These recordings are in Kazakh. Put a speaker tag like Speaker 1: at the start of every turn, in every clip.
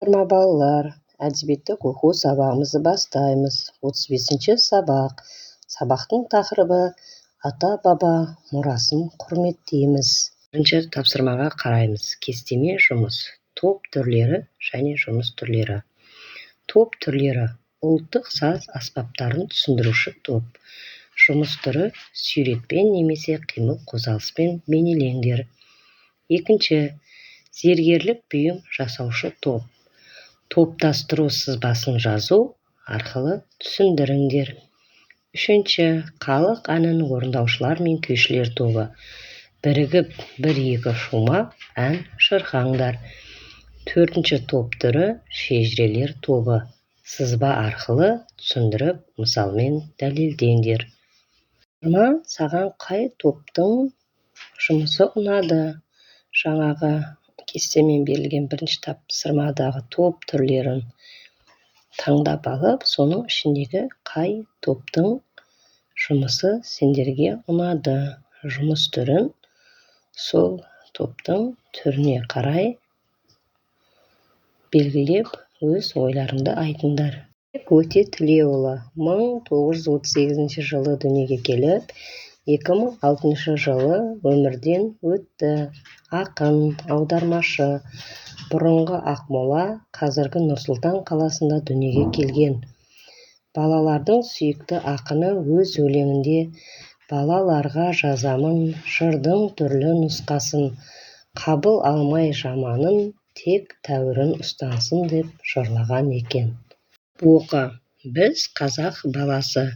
Speaker 1: Балалар, әдебиеттік оқу сабағымызды бастаймыз. 35-ші сабақ. Сабақтың тақырыбы ата-баба мұрасын құрметтейміз. Бірінші тапсырмаға қараймыз. Кестеме жұмыс. Топ түрлері және жұмыс түрлері. Топ түрлері. Ұлттық саз аспаптарын түсіндіруші топ. Жұмыс түрі суретпен немесе қимыл қозғалыспен бейнелеңдер. Екінші, зергерлік бұйым жасаушы топ. Топтастыру сызбасын жазу арқылы түсіндіріңдер. Үшінші, халық әнін орындаушылар мен күйшілер тобы. Бірігіп, бір-екі шумақ ән шырқаңдар. Төртінші топ түрі шежірелер тобы. Сызба арқылы түсіндіріп, мысалмен дәлелдеңдер. Саған қай топтың жұмысы ұнады? Жаңағы кестемен берілген бірінші тапсырмадағы топ түрлерін таңдап алып, соның ішіндегі қай топтың жұмысы сендерге ұнады? Жұмыс түрін сол топтың түріне қарай белгілеп, өз ойларыңды айтыңдар. Өте Тілеуұлы 1938 жылы дүниеге келіп, 2006 жылы өмірден өтті. Ақын, аудармашы, бұрынғы Ақмола, қазіргі Нұр-Сұлтан қаласында дүниеге келген. Балалардың сүйікті ақыны өз өлеңінде балаларға жазамын жырдың түрлі нұсқасын, қабыл алмай жаманын, тек тәуірін ұстансын деп жырлаған екен. Оқы. Біз қазақ баласы.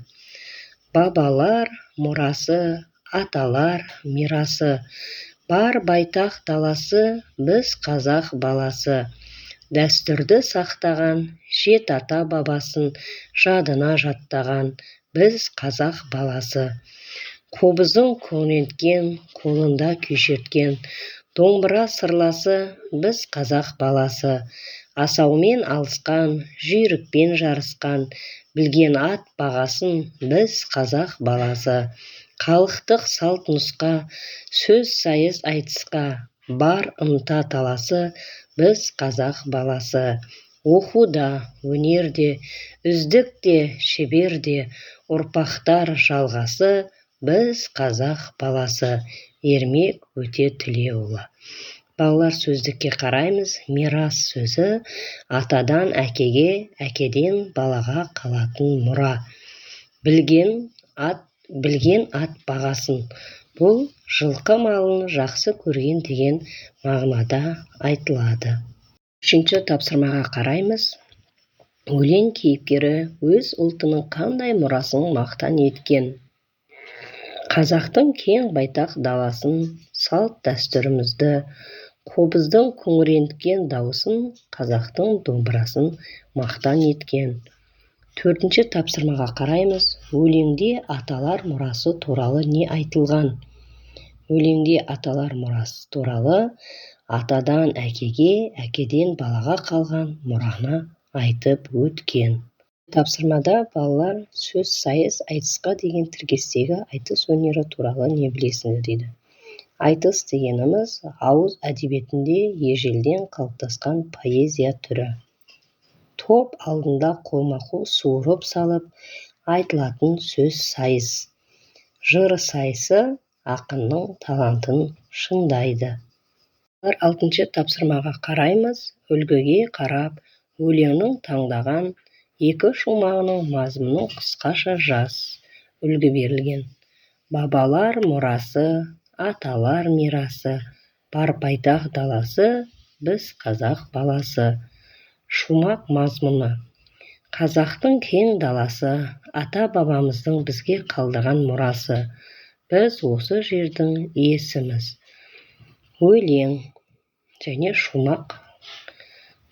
Speaker 1: Бабалар мұрасы, аталар мирасы. Бар байтақ даласы, біз қазақ баласы. Дәстүрді сақтаған, жет ата бабасын жадына жаттаған, біз қазақ баласы. Қобызын күңренткен, қолында күй шерткен, домбыра сырласы, біз қазақ баласы. Асаумен алысқан, жүйрікпен жарысқан, білген ат бағасын, біз қазақ баласы. Халықтық салт нұсқа, сөз сайыс айтысқа, бар ынта таласы, біз қазақ баласы. Оқуда, өнерде, үздікте, шеберде, ұрпақтар жалғасы, біз қазақ баласы. Ермек Өте Тілеуұлы. Балалар, сөздікке қараймыз. Мирас сөзі атадан әкеге, әкеден балаға қалатын мұра. Білген ат бағасын. Бұл жылқы малын жақсы көрген деген мағынада айтылады. Үшінші тапсырмаға қараймыз. Өлең кейіпкері өз ұлтының қандай мұрасын мақтан еткен? Қазақтың кең байтақ даласын, салт дәстүрімізді, қобыздың күңренткен дауысын, қазақтың домбырасын мақтан еткен. Төртінші тапсырмаға қараймыз. Өлеңде аталар мұрасы туралы не айтылған? Өлеңде аталар мұрасы туралы атадан әкеге, әкеден балаға қалған мұраны айтып өткен. Тапсырмада балалар сөз сайыс айтысқа деген тіркестегі айтыс өнері туралы не білесіңдер дейді. Айтыс дегеніміз ауыз әдебиетінде ежелден қалыптасқан поэзия түрі. Топ алдында қолма-қол суырып салып айтылатын сөз сайыс. Жыр сайысы ақынның талантын шыңдайды. Алтыншы тапсырмаға қараймыз. Үлгіге қарап, өлеңнің таңдаған екі шумағының мазмұнын қысқаша жаз. Үлгі берілген. Бабалар мұрасы, аталар мирасы, бар байтақ даласы, біз қазақ баласы. Шумақ мазмұны. Қазақтың кең даласы, ата-бабамыздың бізге қалдырған мұрасы. Біз осы жердің иесіміз. Өлең және шумақ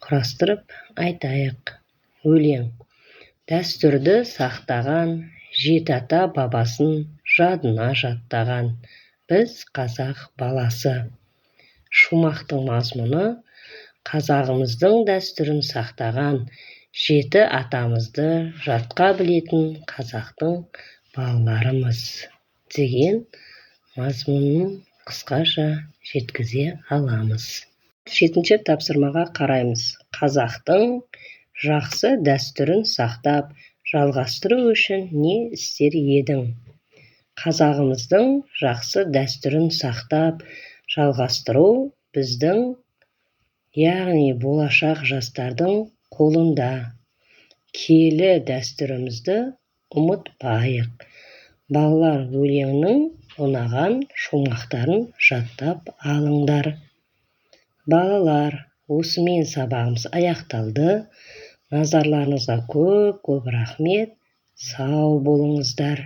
Speaker 1: құрастырып айтайық. Өлең. Дәстүрді сақтаған, жет ата бабасын жадына жаттаған, біз қазақ баласы. Шумақтың мазмұны. Қазағымыздың дәстүрін сақтаған, жеті атамызды жатқа білетін қазақтың балаларымыз деген мазмұнын қысқаша жеткізе аламыз. Жетінші тапсырмаға қараймыз. Қазақтың жақсы дәстүрін сақтап, жалғастыру үшін не істер едің? Қазағымыздың жақсы дәстүрін сақтап, жалғастыру біздің, яғни болашақ жастардың қолында. Киелі дәстүрімізді ұмытпайық. Балалар, өлеңнің ұнаған шумақтарын жаттап алыңдар. Балалар, осымен сабағымыз аяқталды. Назарларыңызға көп рахмет. Сау болыңыздар.